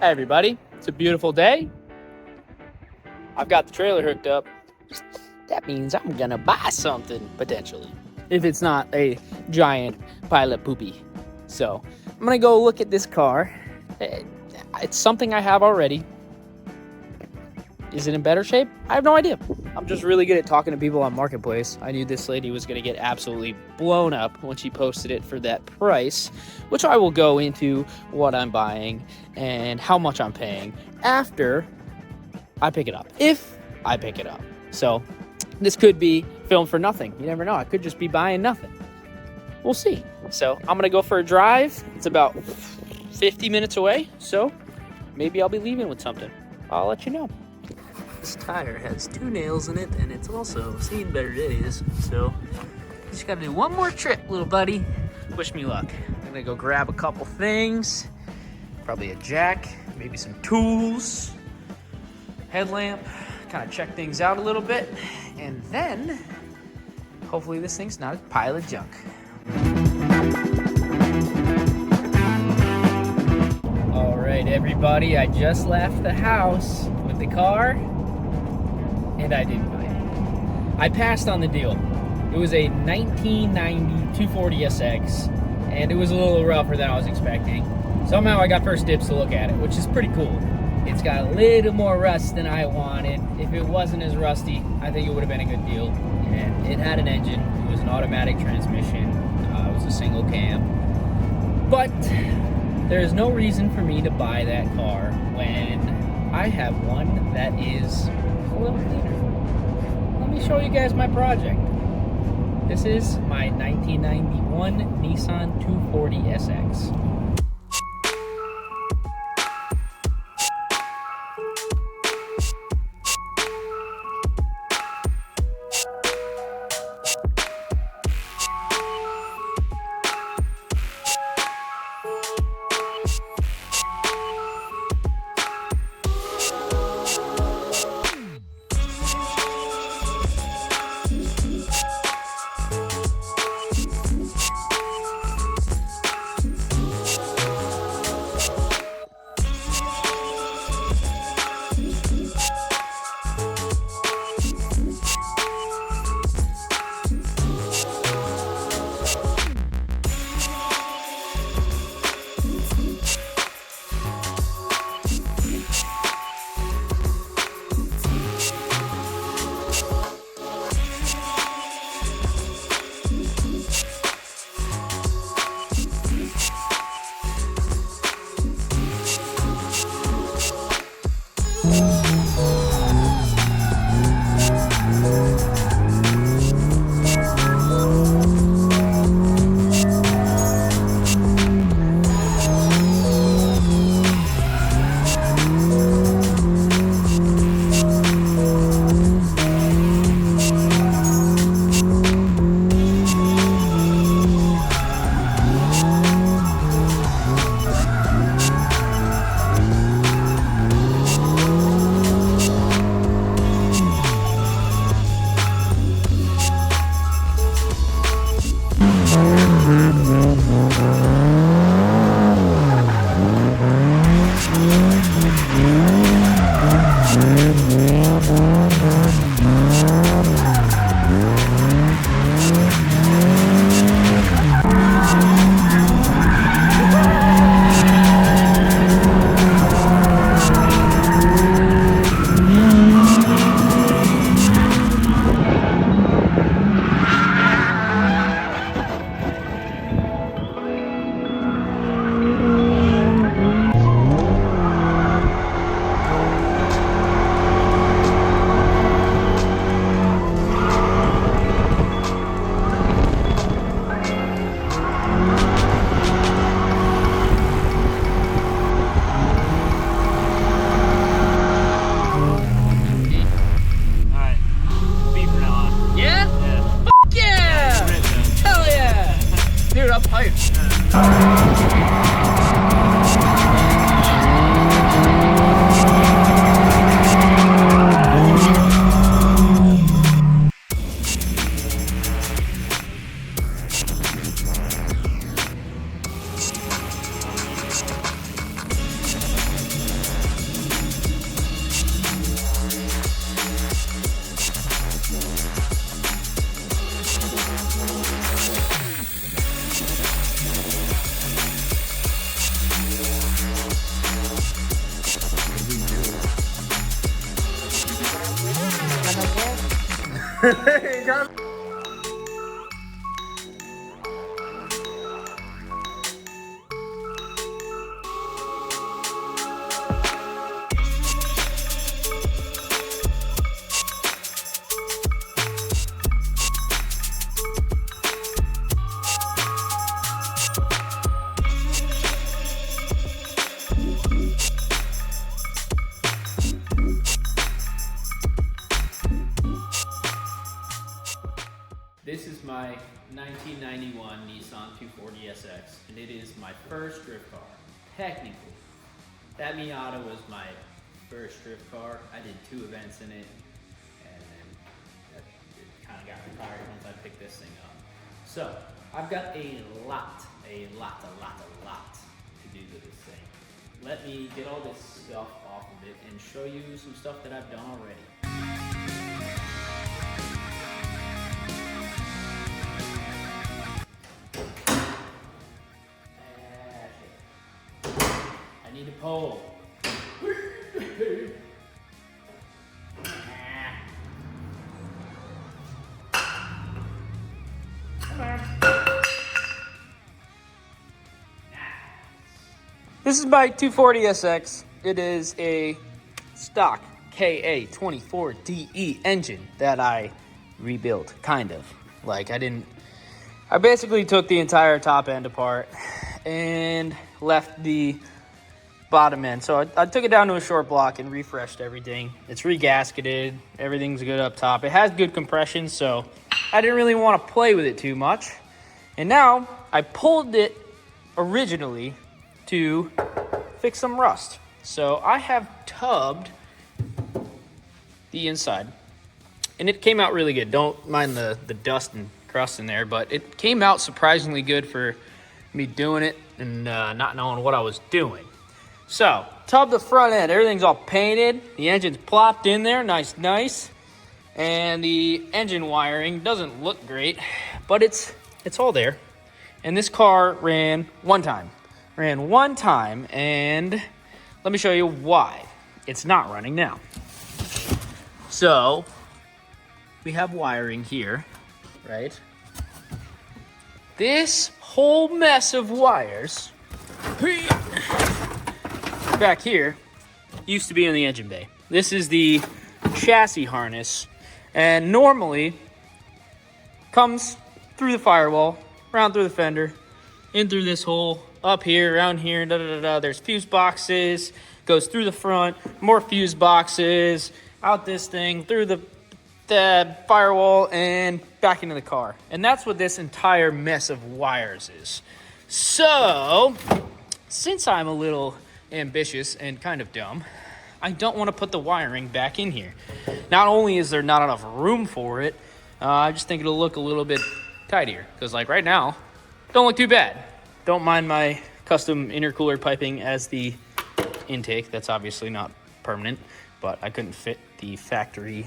Hi everybody, it's a beautiful day. I've got the trailer hooked up. That means I'm gonna buy something, potentially. If it's not a giant pile of poopy. So, I'm gonna go look at this car. It's something I have already. Is it in better shape? I have no idea. I'm just really good at talking to people on Marketplace. I knew this lady was gonna get absolutely blown up when she posted it for that price, which I will go into what I'm buying and how much I'm paying after I pick it up. If I pick it up. So this could be filmed for nothing. You never know. I could just be buying nothing. We'll see. So I'm gonna go for a drive. It's about 50 minutes away. So maybe I'll be leaving with something. I'll let you know. This tire has 2 nails in it, and it's also seen better days. So just gotta do one more trip, little buddy. Wish me luck. I'm gonna go grab a couple things. Probably a jack, maybe some tools, headlamp, kind of check things out a little bit, and then hopefully this thing's not a pile of junk. All right, everybody, I just left the house with the car, and I didn't buy it. I passed on the deal. It was a 1990 240 SX, and it was a little rougher than I was expecting. Somehow I got first dibs to look at it, which is pretty cool. It's got a little more rust than I wanted. If it wasn't as rusty, I think it would have been a good deal. And it had an engine. It was an automatic transmission. It was a single cam. But there is no reason for me to buy that car when I have one that is a little cleaner. Let me show you guys my project. This is my 1991 Nissan 240 SX. This is my 1991 Nissan 240SX, and it is my first drift car. Technically, that Miata was my first drift car. I did 2 events in it, and then it kind of got retired once I picked this thing up. So, I've got a lot to do to this thing. Let me get all this stuff off of it and show you some stuff that I've done already. I need a pole. This is my 240SX. It is a stock KA24DE engine that I rebuilt, kind of. Like I basically took the entire top end apart and left the bottom end. So I took it down to a short block and refreshed everything. It's regasketed. Everything's good up top. It has good compression, so I didn't really want to play with it too much. And now I pulled it originally to fix some rust. So I have tubbed the inside, and it came out really good. Don't mind the dust and crust in there, but it came out surprisingly good for me doing it and not knowing what I was doing. So, tub the front end. Everything's all painted. The engine's plopped in there, nice. And the engine wiring doesn't look great, but it's all there. And this car ran one time, and let me show you why it's not running now. So, we have wiring here, right? This whole mess of wires back here used to be in the engine bay. This is the chassis harness, and normally comes through the firewall, around through the fender, in through this hole, up here, around here, There's fuse boxes, goes through the front, more fuse boxes, out this thing, through the firewall, and back into the car. And that's what this entire mess of wires is. So, since I'm a little ambitious and kind of dumb, I don't want to put the wiring back in here. Not only is there not enough room for it, I just think it'll look a little bit tidier. Because like right now, don't look too bad. Don't mind my custom intercooler piping as the intake. That's obviously not permanent, but I couldn't fit the factory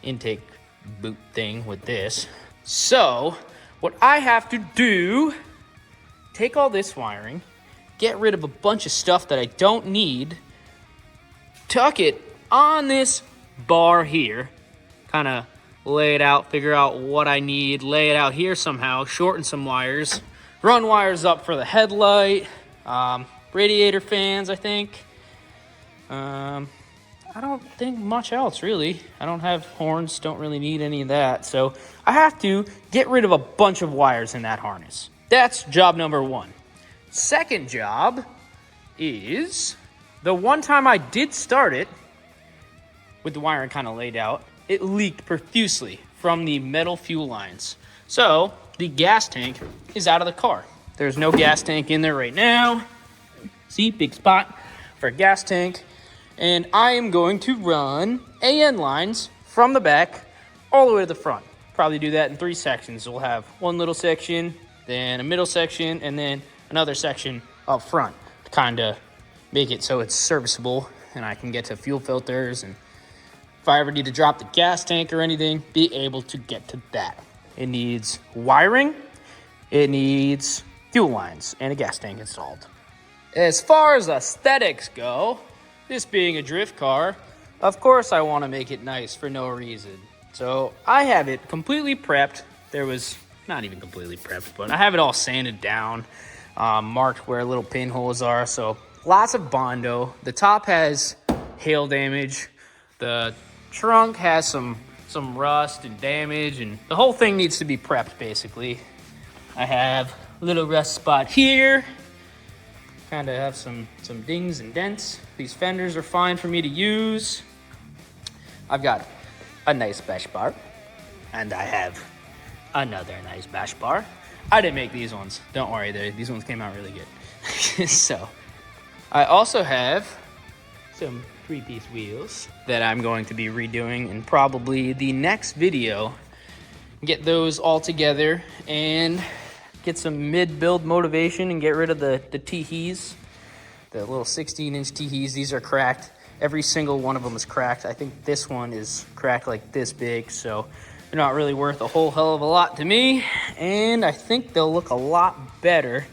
intake boot thing with this. So what I have to do, take all this wiring, get rid of a bunch of stuff that I don't need, tuck it on this bar here, kind of lay it out, figure out what I need, lay it out here somehow, shorten some wires, run wires up for the headlight, radiator fans, I think. I don't think much else, really. I don't have horns, don't really need any of that. So I have to get rid of a bunch of wires in that harness. That's job number one. Second job is the one time I did start it, with the wiring kind of laid out, it leaked profusely from the metal fuel lines. So the gas tank is out of the car. There's no gas tank in there right now. See, big spot for a gas tank. And I am going to run AN lines from the back all the way to the front. Probably do that in 3 sections. We'll have one little section, then a middle section, and then another section up front to kind of make it so it's serviceable and I can get to fuel filters, and if I ever need to drop the gas tank or anything, be able to get to that. It needs wiring, it needs fuel lines, and a gas tank installed. As far as aesthetics go, this being a drift car, of course I want to make it nice for no reason. So I have it completely prepped. There was not even completely prepped, but I have it all sanded down, marked where little pinholes are. So lots of Bondo. The top has hail damage. The trunk has some rust and damage, and the whole thing needs to be prepped basically. I have a little rust spot here. Kind of have some dings and dents. These fenders are fine for me to use. I've got a nice bash bar, and I have another nice bash bar. I didn't make these ones. Don't worry, these ones came out really good. So I also have some 3-piece wheels that I'm going to be redoing in probably the next video. Get those all together and get some mid-build motivation and get rid of the teehees, the little 16-inch teehees. These are cracked. Every single one of them is cracked. I think this one is cracked like this big, so they're not really worth a whole hell of a lot to me. And I think they'll look a lot better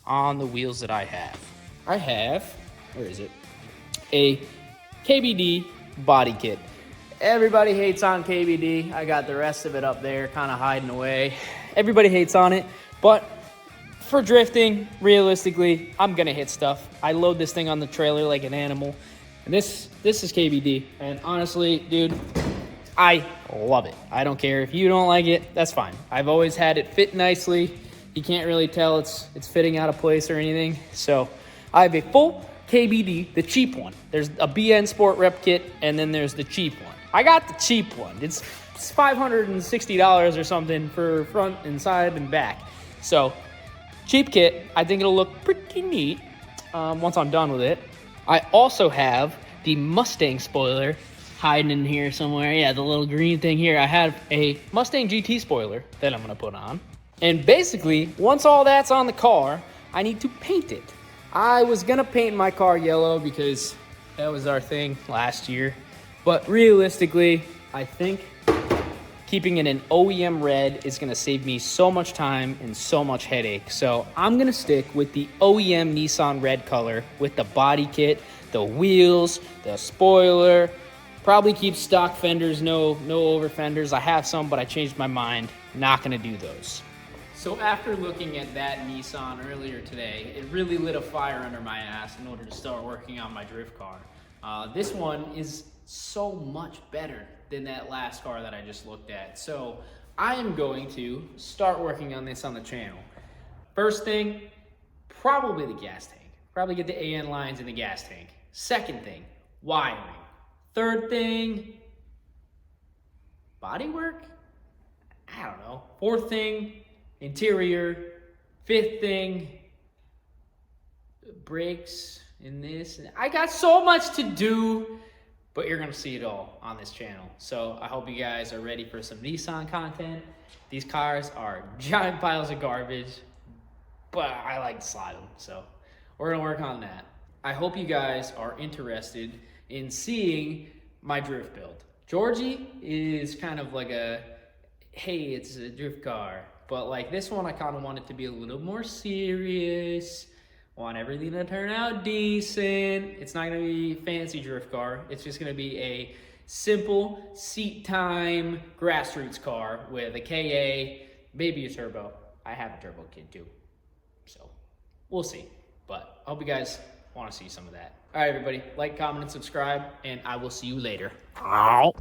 on the wheels that I have. I have, where is it? A KBD body kit. Everybody hates on KBD. I got the rest of it up there, kind of hiding away. Everybody hates on it. But for drifting, realistically, I'm gonna hit stuff. I load this thing on the trailer like an animal. And this is KBD. And honestly, dude, I love it. I don't care if you don't like it, that's fine. I've always had it fit nicely. You can't really tell it's fitting out of place or anything. So I have a full KBD, the cheap one. There's a BN Sport Rep kit, and then there's the cheap one. I got the cheap one. It's $560 or something for front and side and back. So, cheap kit. I think it'll look pretty neat once I'm done with it. I also have the Mustang spoiler hiding in here somewhere. Yeah, the little green thing here. I have a Mustang GT spoiler that I'm going to put on. And basically, once all that's on the car, I need to paint it. I was going to paint my car yellow because that was our thing last year. But realistically, I think keeping it an OEM red is gonna save me so much time and so much headache. So I'm gonna stick with the OEM Nissan red color with the body kit, the wheels, the spoiler, probably keep stock fenders, no over fenders. I have some, but I changed my mind. Not gonna do those. So after looking at that Nissan earlier today, it really lit a fire under my ass in order to start working on my drift car. This one is so much better than that last car that I just looked at. So I am going to start working on this on the channel. First thing, probably the gas tank. Probably get the AN lines in the gas tank. Second thing, wiring. Third thing, bodywork? I don't know. Fourth thing, interior. Fifth thing, brakes in this. I got so much to do, but you're gonna see it all on this channel. So I hope you guys are ready for some Nissan content. These cars are giant piles of garbage, but I like to slide them, so we're gonna work on that. I hope you guys are interested in seeing my drift build. Georgie is kind of like a, hey, it's a drift car, but like this one, I kind of want it to be a little more serious. Want everything to turn out decent. It's not gonna be fancy drift car. It's just gonna be a simple seat time grassroots car with a KA, maybe a turbo. I have a turbo kit too, so we'll see. But I hope you guys want to see some of that. All right, everybody, like, comment, and subscribe, and I will see you later. Ow.